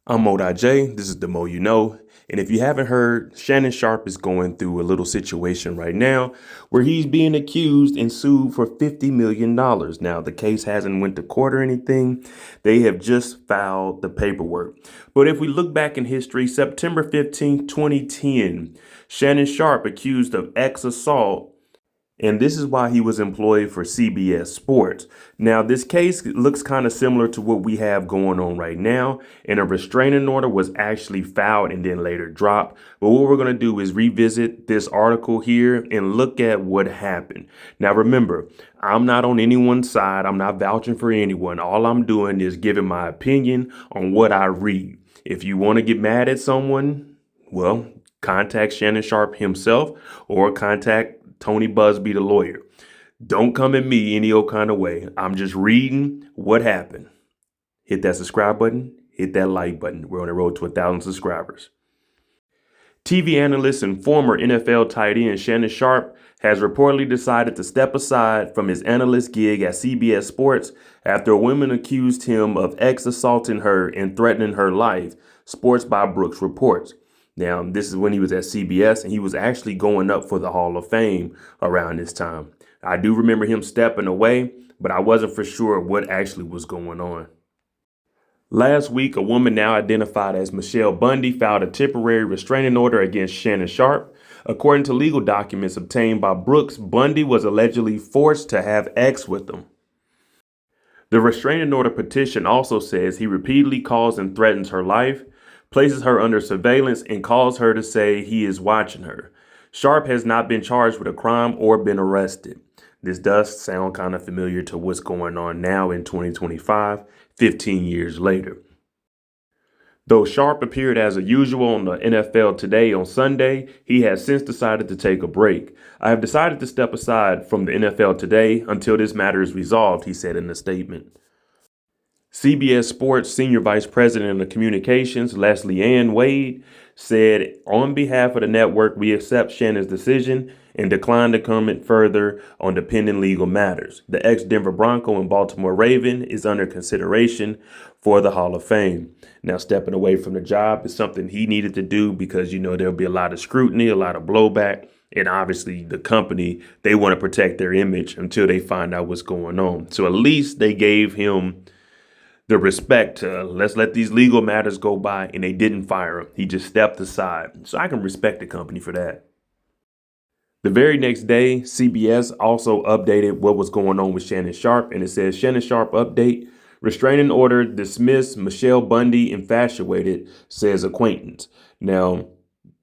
I'm Mo.J. This is the Mo You Know. And if you haven't heard, Shannon Sharpe is going through a little situation right now where he's being accused and sued for $50 million. Now, the case hasn't went to court or anything. They have just filed the paperwork. But if we look back in history, September 15th, 2010, Shannon Sharpe accused of assault, and this is why he was employed for CBS Sports. Now, this case looks kind of similar to what we have going on right now, and a restraining order was actually filed and then later dropped. But what we're going to do is revisit this article here and look at what happened. Now, remember, I'm not on anyone's side. I'm not vouching for anyone. All I'm doing is giving my opinion on what I read. If you want to get mad at someone, well, contact Shannon Sharpe himself or contact Tony Busby, the lawyer. Don't come at me any old kind of way. I'm just reading what happened. Hit that subscribe button. Hit that like button. We're on the road to 1,000 subscribers. TV analyst and former NFL tight end Shannon Sharpe has reportedly decided to step aside from his analyst gig at CBS Sports after a woman accused him of assaulting her and threatening her life, Sports by Brooks reports. Now, this is when he was at CBS, and he was actually going up for the Hall of Fame around this time. I do remember him stepping away, but I wasn't for sure what actually was going on. Last week, a woman now identified as Michelle Bundy filed a temporary restraining order against Shannon Sharpe. According to legal documents obtained by Brooks, Bundy was allegedly forced to have sex with him. The restraining order petition also says he repeatedly calls and threatens her life, places her under surveillance, and calls her to say he is watching her. Sharpe has not been charged with a crime or been arrested. This does sound kind of familiar to what's going on now in 2025, 15 years later. Though Sharpe appeared as usual on the NFL Today on Sunday, he has since decided to take a break. I have decided to step aside from the NFL Today until this matter is resolved, he said in a statement. CBS Sports Senior Vice President of Communications, Leslie Ann Wade, said, "On behalf of the network, we accept Shannon's decision and decline to comment further on the pending legal matters. The ex-Denver Bronco and Baltimore Raven is under consideration for the Hall of Fame." Now, stepping away from the job is something he needed to do because, there'll be a lot of scrutiny, a lot of blowback. And obviously, the company, they want to protect their image until they find out what's going on. So at least they gave him the respect to let's let these legal matters go by, and they didn't fire him. He just stepped aside. So I can respect the company for that. The very next day, CBS also updated what was going on with Shannon Sharpe, and it says Shannon Sharpe update, restraining order dismissed, Michelle Bundy infatuated, says acquaintance. Now,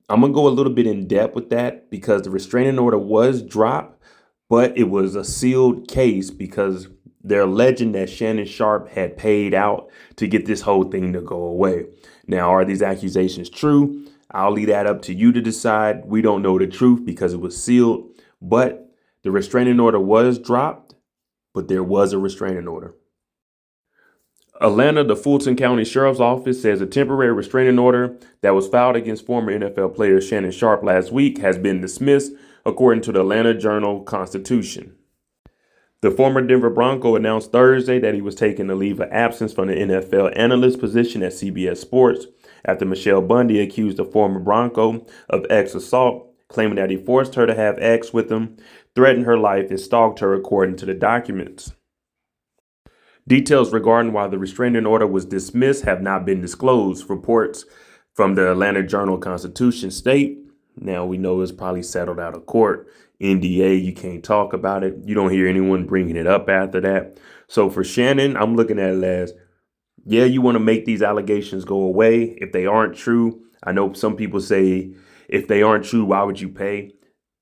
I'm going to go a little bit in depth with that because the restraining order was dropped, but it was a sealed case because they're alleging that Shannon Sharpe had paid out to get this whole thing to go away. Now, are these accusations true? I'll leave that up to you to decide. We don't know the truth because it was sealed, but the restraining order was dropped, but there was a restraining order. Atlanta, the Fulton County Sheriff's Office says a temporary restraining order that was filed against former NFL player Shannon Sharpe last week has been dismissed, according to the Atlanta Journal-Constitution. The former Denver Bronco announced Thursday that he was taking a leave of absence from the NFL analyst position at CBS Sports after Michelle Bundy accused the former Bronco of assault, claiming that he forced her to have sex with him, threatened her life, and stalked her, according to the documents. Details regarding why the restraining order was dismissed have not been disclosed. Reports from the Atlanta Journal-Constitution state, now we know it's probably settled out of court. NDA, you can't talk about it. You don't hear anyone bringing it up after that. So for Shannon, I'm looking at it as, yeah, you want to make these allegations go away. If they aren't true, I know some people say, if they aren't true, why would you pay?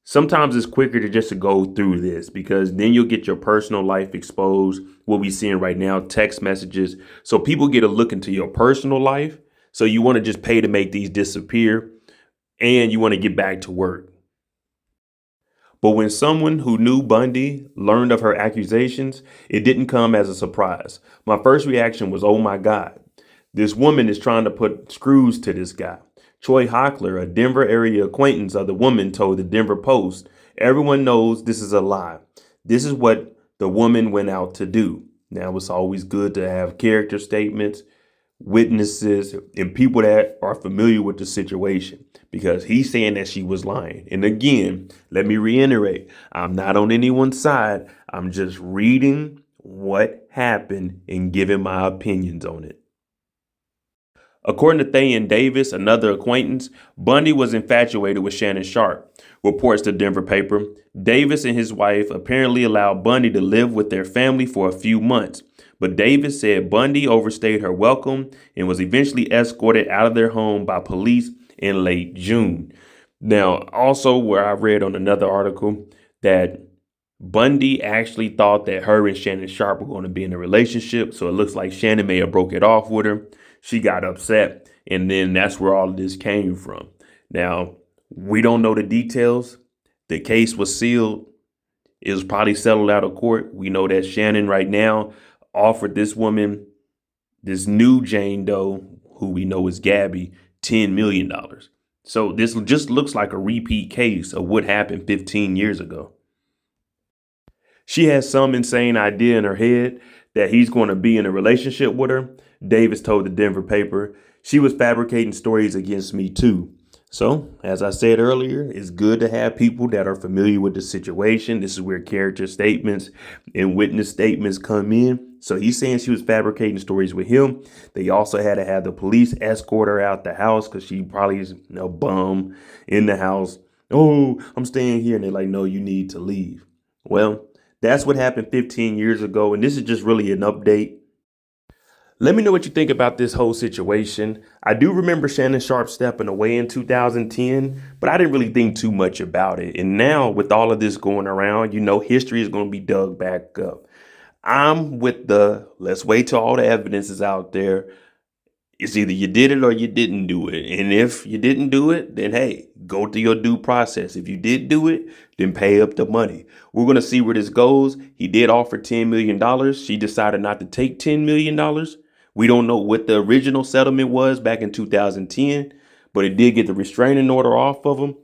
Sometimes it's quicker to go through this because then you'll get your personal life exposed. What we're seeing right now, text messages. So people get a look into your personal life. So you want to just pay to make these disappear and you want to get back to work. But when someone who knew Bundy learned of her accusations, it didn't come as a surprise. My first reaction was, oh my God, this woman is trying to put screws to this guy. Troy Hockler, a Denver area acquaintance of the woman, told the Denver Post, "Everyone knows this is a lie. This is what the woman went out to do." Now, it's always good to have character statements. witnesses, and people that are familiar with the situation, because he's saying that she was lying. And again, let me reiterate, I'm not on anyone's side. I'm just reading what happened and giving my opinions on it. According to Thayan Davis, another acquaintance, Bundy was infatuated with Shannon Sharpe, reports the Denver paper. Davis and his wife apparently allowed Bundy to live with their family for a few months, but Davis said Bundy overstayed her welcome and was eventually escorted out of their home by police in late June. Now, also where I read on another article that Bundy actually thought that her and Shannon Sharpe were going to be in a relationship, so it looks like Shannon may have broke it off with her. She got upset, and then that's where all of this came from. Now, we don't know the details. The case was sealed. It was probably settled out of court. We know that Shannon right now offered this woman, this new Jane Doe, who we know is Gabby, $10 million. So this just looks like a repeat case of what happened 15 years ago. She has some insane idea in her head that he's going to be in a relationship with her. Davis told the Denver paper, she was fabricating stories against me too. So, as I said earlier, it's good to have people that are familiar with the situation. This is where character statements and witness statements come in. So he's saying she was fabricating stories with him. They also had to have the police escort her out the house because she probably is a bum in the house. Oh, I'm staying here. And they're like, no, you need to leave. Well, that's what happened 15 years ago. And this is just really an update. Let me know what you think about this whole situation. I do remember Shannon Sharpe stepping away in 2010, but I didn't really think too much about it. And now with all of this going around, history is going to be dug back up. I'm with let's wait till all the evidence is out there. It's either you did it or you didn't do it. And if you didn't do it, then hey, go through your due process. If you did do it, then pay up the money. We're going to see where this goes. He did offer $10 million. She decided not to take $10 million. We don't know what the original settlement was back in 2010, but it did get the restraining order off of him.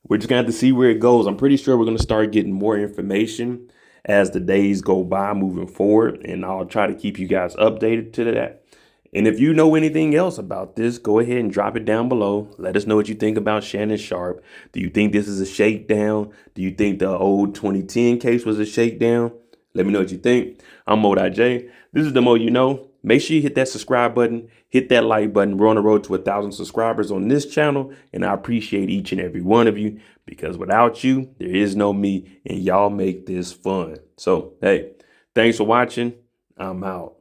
We're just going to have to see where it goes. I'm pretty sure we're going to start getting more information as the days go by moving forward, and I'll try to keep you guys updated to that. And if you know anything else about this, go ahead and drop it down below. Let us know what you think about Shannon Sharpe. Do you think this is a shakedown? Do you think the old 2010 case was a shakedown? Let me know what you think. I'm Mo.J. This is the Mo You Know. Make sure you hit that subscribe button, hit that like button. We're on the road to 1,000 subscribers on this channel, and I appreciate each and every one of you, because without you, there is no me, and y'all make this fun. So, hey, thanks for watching. I'm out.